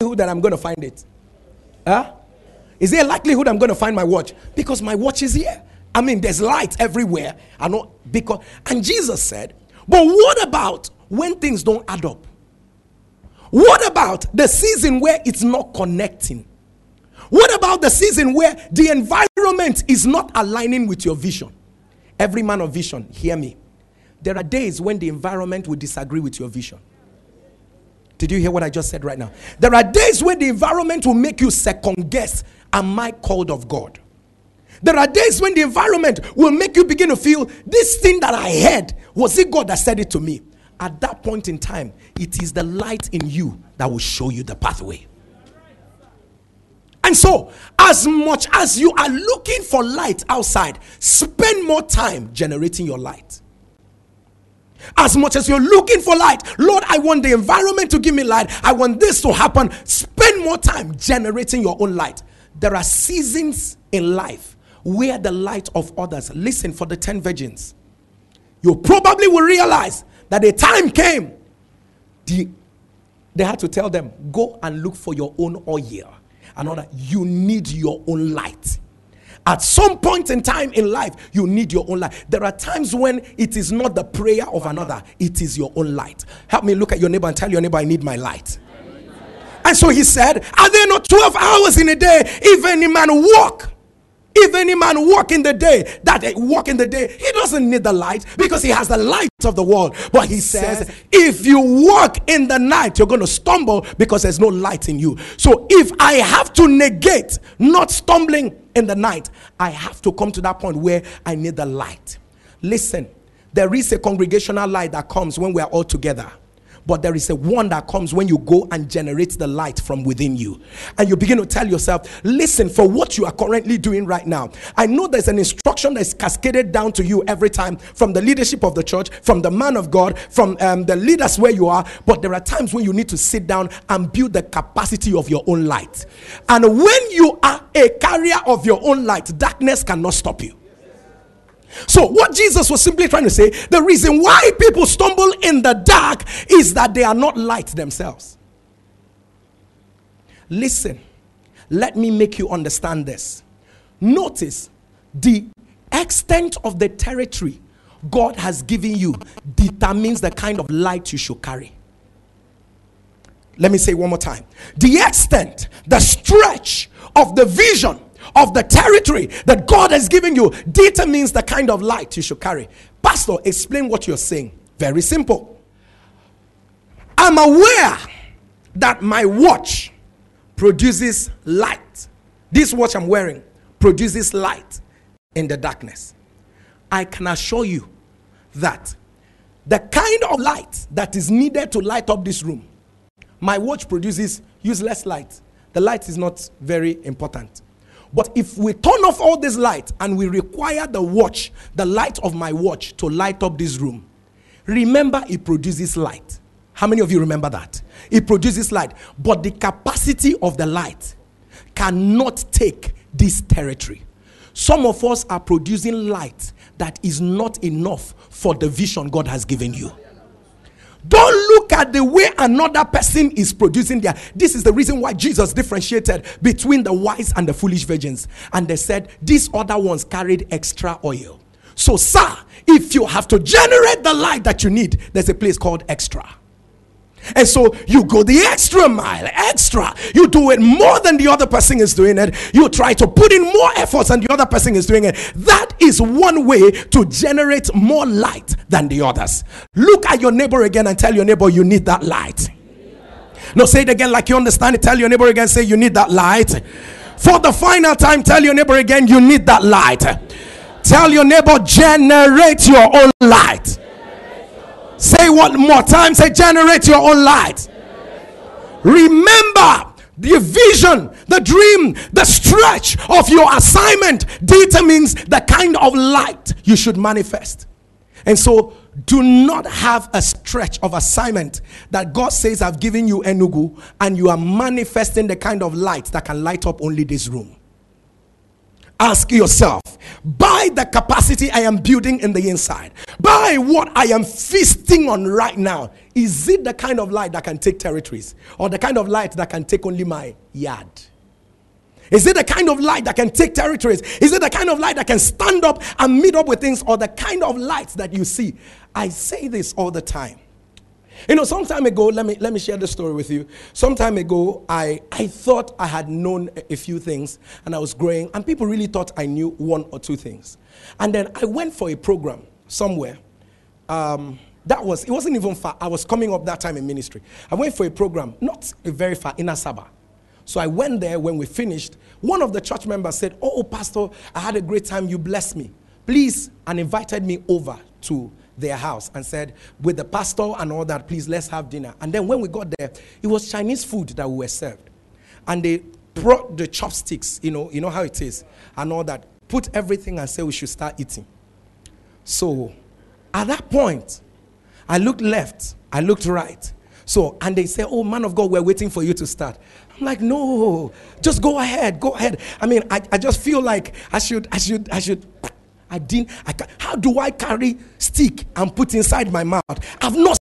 likelihood that I'm going to find it? Huh? Is there a likelihood I'm going to find my watch? Because my watch is here. I mean, there's light everywhere. I know because, and Jesus said, but what about when things don't add up? What about the season where it's not connecting? What about the season where the environment is not aligning with your vision? Every man of vision, hear me. There are days when the environment will disagree with your vision. Did you hear what I just said right now? There are days when the environment will make you second guess, am I called of God? There are days when the environment will make you begin to feel, this thing that I heard, was it God that said it to me? At that point in time, it is the light in you that will show you the pathway. And so, as much as you are looking for light outside, spend more time generating your light. As much as you're looking for light, Lord, I want the environment to give me light. I want this to happen. Spend more time generating your own light. There are seasons in life where the light of others, listen, for the 10 virgins, you probably will realize that a time came, they had to tell them, go and look for your own oil. Another, you need your own light. At some point in time in life, you need your own light. There are times when it is not the prayer of another, it is your own light. Help me look at your neighbor and tell your neighbor, I need my light. And so he said, are there not 12 hours in a day? If any man walk in the day, he doesn't need the light because he has the light of the world. But he says, if you walk in the night, you're going to stumble because there's no light in you. So if I have to negate not stumbling in the night, I have to come to that point where I need the light. Listen, there is a congregational light that comes when we are all together. But there is a one that comes when you go and generate the light from within you. And you begin to tell yourself, listen, for what you are currently doing right now, I know there's an instruction that is cascaded down to you every time from the leadership of the church, from the man of God, from the leaders where you are. But there are times when you need to sit down and build the capacity of your own light. And when you are a carrier of your own light, darkness cannot stop you. So what Jesus was simply trying to say, the reason why people stumble in the dark is that they are not light themselves. Listen, let me make you understand this. Notice the extent of the territory God has given you determines the kind of light you should carry. Let me say it one more time. The extent, the stretch of the vision of the territory that God has given you determines the kind of light you should carry. Pastor, explain what you're saying. Very simple. I'm aware that my watch produces light. This watch I'm wearing produces light in the darkness. I can assure you that the kind of light that is needed to light up this room, my watch produces useless light. The light is not very important. But if we turn off all this light and we require the watch, the light of my watch to light up this room, remember it produces light. How many of you remember that? It produces light. But the capacity of the light cannot take this territory. Some of us are producing light that is not enough for the vision God has given you. Don't look at the way another person is producing their. This is the reason why Jesus differentiated between the wise and the foolish virgins. And they said, these other ones carried extra oil. So, sir, if you have to generate the light that you need, there's a place called extra. And so you go the extra mile, extra. You do it more than the other person is doing it. You try to put in more efforts than the other person is doing it. That is one way to generate more light than the others. Look at your neighbor again and tell your neighbor you need that light. No, say it again like you understand it. Tell your neighbor again, say you need that light. For the final time, tell your neighbor again, you need that light. Tell your neighbor, generate your own light. Say one more time. Say generate your own light. Remember, the vision, the dream, the stretch of your assignment determines the kind of light you should manifest. And so do not have a stretch of assignment that God says I've given you Enugu and you are manifesting the kind of light that can light up only this room. Ask yourself, by the capacity I am building in the inside, by what I am feasting on right now, Is it the kind of light that can take territories? Or the kind of light that can take only my yard? Is it the kind of light that can take territories? Is it the kind of light that can stand up and meet up with things? Or the kind of light that you see? I say this all the time. Some time ago, let me share the story with you. Some time ago, I thought I had known a few things, and I was growing, and people really thought I knew one or two things. And then I went for a program somewhere. It wasn't even far. I was coming up that time in ministry. I went for a program, not very far, in Asaba. So I went there. When we finished, one of the church members said, "Oh, Pastor, I had a great time. You blessed me. Please," and invited me over to their house and said, "With the pastor and all that, please, let's have dinner." And then when we got there, it was Chinese food that we were served. And they brought the chopsticks, you know how it is, and all that. Put everything and said we should start eating. So at that point, I looked left, I looked right. So, and they said, "Oh, man of God, we're waiting for you to start." I'm like, "No, just go ahead. I mean, I just feel like I should. How do I carry stick and put inside my mouth? I've not